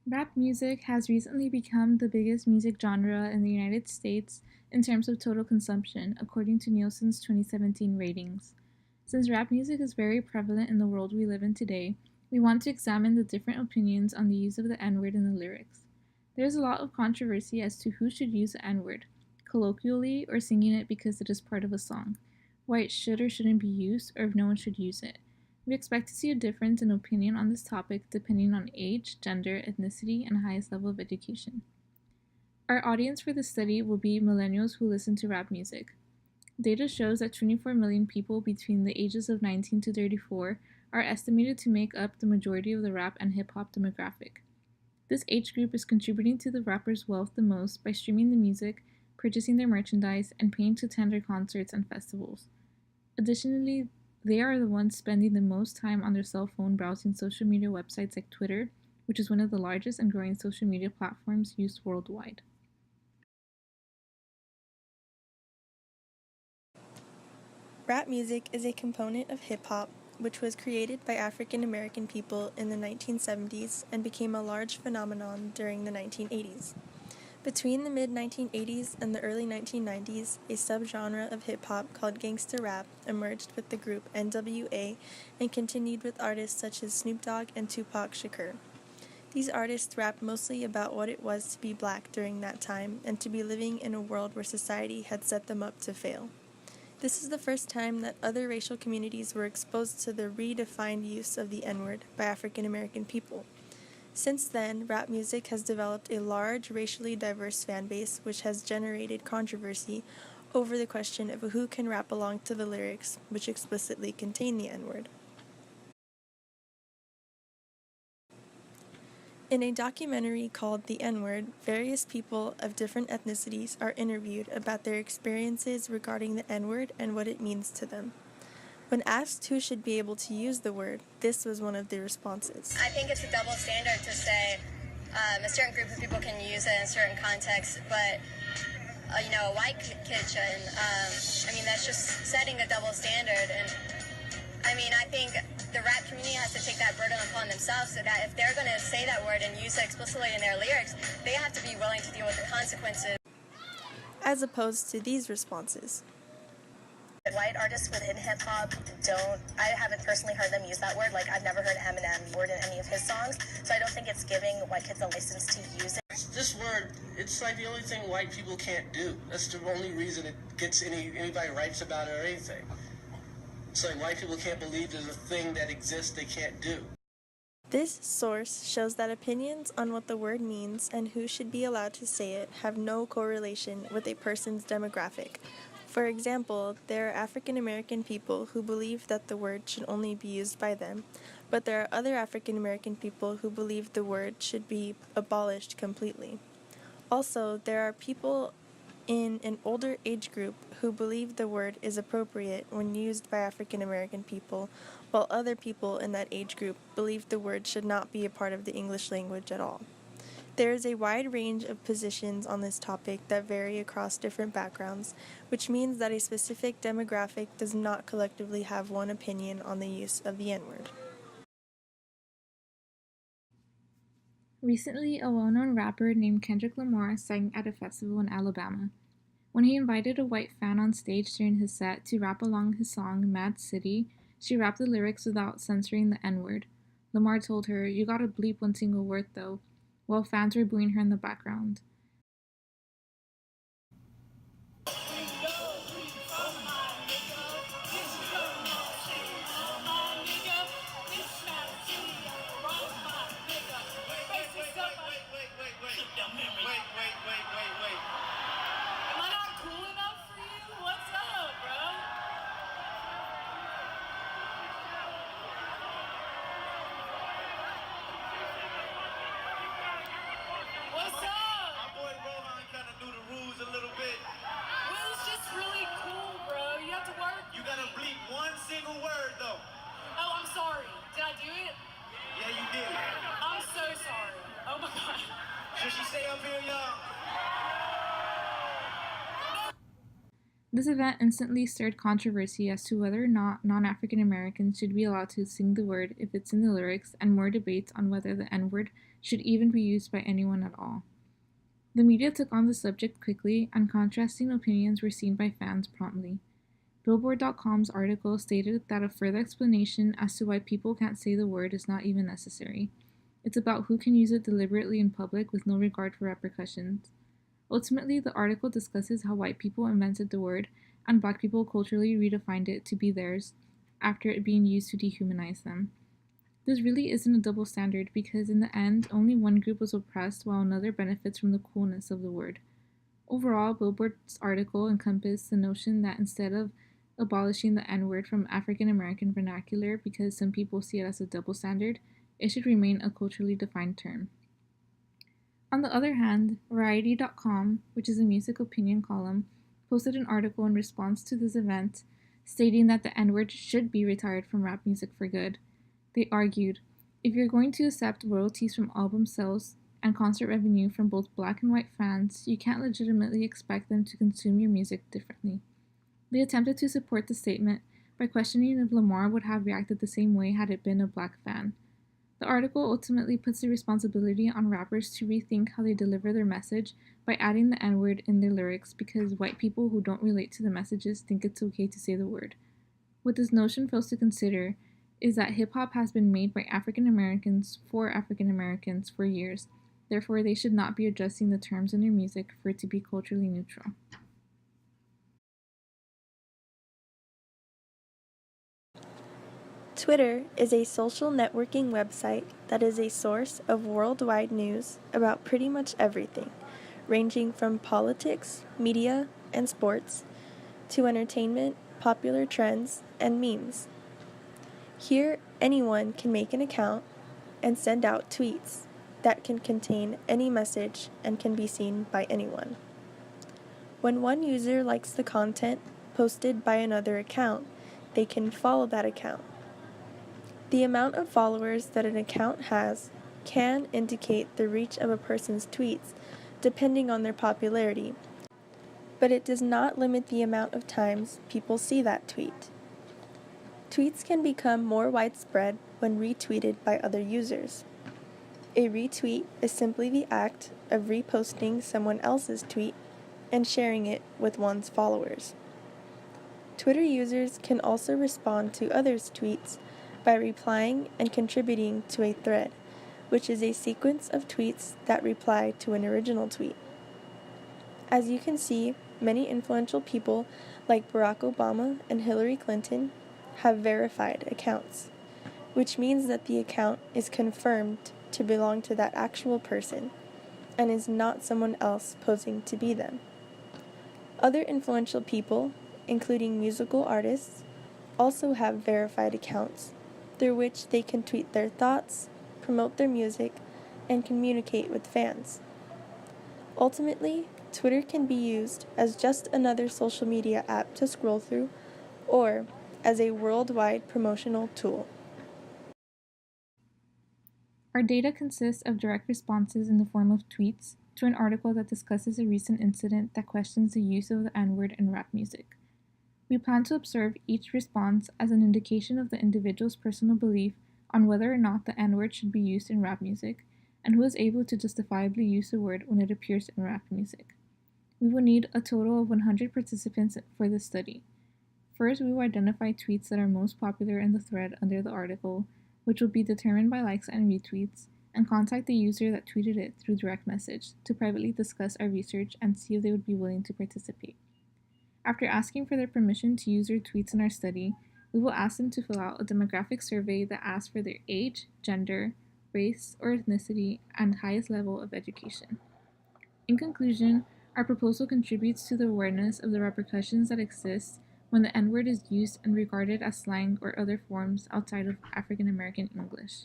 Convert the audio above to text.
Rap music has recently become the biggest music genre in the United States in terms of total consumption, according to Nielsen's 2017 ratings. Since rap music is very prevalent in the world we live in today, we want to examine the different opinions on the use of the N word in the lyrics. There's a lot of controversy as to who should use the N word, colloquially or singing it because it is part of a song, why it should or shouldn't be used, or if no one should use it. We expect to see a difference in opinion on this topic depending on age, gender, ethnicity, and highest level of education. Our audience for this study will be millennials who listen to rap music. Data shows that 24 million people between the ages of 19 to 34 are estimated to make up the majority of the rap and hip hop demographic. This age group is contributing to the rappers' wealth the most by streaming the music, purchasing their merchandise, and paying to attend their concerts and festivals. Additionally, they are the ones spending the most time on their cell phone browsing social media websites like Twitter, which is one of the largest and growing social media platforms used worldwide. Rap music is a component of hip hop, which was created by African American people in the 1970s and became a large phenomenon during the 1980s. Between the mid 1980s and the early 1990s, a subgenre of hip hop called gangsta rap emerged with the group NWA and continued with artists such as Snoop Dogg and Tupac Shakur. These artists rapped mostly about what it was to be black during that time and to be living in a world where society had set them up to fail. This is the first time that other racial communities were exposed to the redefined use of the N-word by African American people. Since then, rap music has developed a large, racially diverse fan base, which has generated controversy over the question of who can rap along to the lyrics, which explicitly contain the N-word. In a documentary called The N-Word, various people of different ethnicities are interviewed about their experiences regarding the N-word and what it means to them. When asked who should be able to use the word, this was one of the responses. I think it's a double standard to say a certain group of people can use it in certain contexts, but a white kid shouldn't. That's just setting a double standard. And I think the rap community has to take that burden upon themselves so that if they're going to say that word and use it explicitly in their lyrics, they have to be willing to deal with the consequences. As opposed to these responses. White artists within hip-hop I haven't personally heard them use that word. Like, I've never heard Eminem word in any of his songs, so I don't think it's giving white kids a license to use it. This word, it's like the only thing white people can't do. That's the only reason it gets anybody writes about it or anything. It's like white people can't believe there's a thing that exists they can't do. This source shows that opinions on what the word means and who should be allowed to say it have no correlation with a person's demographic. For example, there are African American people who believe that the word should only be used by them, but there are other African American people who believe the word should be abolished completely. Also, there are people in an older age group who believe the word is appropriate when used by African American people, while other people in that age group believe the word should not be a part of the English language at all. There is a wide range of positions on this topic that vary across different backgrounds, which means that a specific demographic does not collectively have one opinion on the use of the N-word. Recently, a well-known rapper named Kendrick Lamar sang at a festival in Alabama. When he invited a white fan on stage during his set to rap along his song Mad City, she rapped the lyrics without censoring the N-word. Lamar told her, "You gotta bleep one single word though," while fans were booing her in the background. This event instantly stirred controversy as to whether or not non-African Americans should be allowed to sing the word if it's in the lyrics, and more debates on whether the N-word should even be used by anyone at all. The media took on the subject quickly, and contrasting opinions were seen by fans promptly. Billboard.com's article stated that a further explanation as to why people can't say the word is not even necessary. It's about who can use it deliberately in public with no regard for repercussions. Ultimately, the article discusses how white people invented the word and black people culturally redefined it to be theirs after it being used to dehumanize them. This really isn't a double standard because in the end, only one group was oppressed while another benefits from the coolness of the word. Overall, Billboard's article encompassed the notion that instead of abolishing the N-word from African American vernacular because some people see it as a double standard, it should remain a culturally defined term. On the other hand, Variety.com, which is a music opinion column, posted an article in response to this event stating that the N-word should be retired from rap music for good. They argued, if you're going to accept royalties from album sales and concert revenue from both black and white fans, you can't legitimately expect them to consume your music differently. They attempted to support the statement by questioning if Lamar would have reacted the same way had it been a black fan. The article ultimately puts the responsibility on rappers to rethink how they deliver their message by adding the N-word in their lyrics because white people who don't relate to the messages think it's okay to say the word. What this notion fails to consider is that hip-hop has been made by African Americans for African Americans for years. Therefore, they should not be adjusting the terms in their music for it to be culturally neutral. Twitter is a social networking website that is a source of worldwide news about pretty much everything, ranging from politics, media, and sports, to entertainment, popular trends, and memes. Here, anyone can make an account and send out tweets that can contain any message and can be seen by anyone. When one user likes the content posted by another account, they can follow that account. The amount of followers that an account has can indicate the reach of a person's tweets depending on their popularity, but it does not limit the amount of times people see that tweet. Tweets can become more widespread when retweeted by other users. A retweet is simply the act of reposting someone else's tweet and sharing it with one's followers. Twitter users can also respond to others' tweets by replying and contributing to a thread, which is a sequence of tweets that reply to an original tweet. As you can see, many influential people like Barack Obama and Hillary Clinton have verified accounts, which means that the account is confirmed to belong to that actual person and is not someone else posing to be them. Other influential people, including musical artists, also have verified accounts through which they can tweet their thoughts, promote their music, and communicate with fans. Ultimately, Twitter can be used as just another social media app to scroll through, or as a worldwide promotional tool. Our data consists of direct responses in the form of tweets to an article that discusses a recent incident that questions the use of the N-word in rap music. We plan to observe each response as an indication of the individual's personal belief on whether or not the N-word should be used in rap music, and who is able to justifiably use the word when it appears in rap music. We will need a total of 100 participants for this study. First, we will identify tweets that are most popular in the thread under the article, which will be determined by likes and retweets, and contact the user that tweeted it through direct message to privately discuss our research and see if they would be willing to participate. After asking for their permission to use their tweets in our study, we will ask them to fill out a demographic survey that asks for their age, gender, race or ethnicity, and highest level of education. In conclusion, our proposal contributes to the awareness of the repercussions that exist when the N-word is used and regarded as slang or other forms outside of African American English.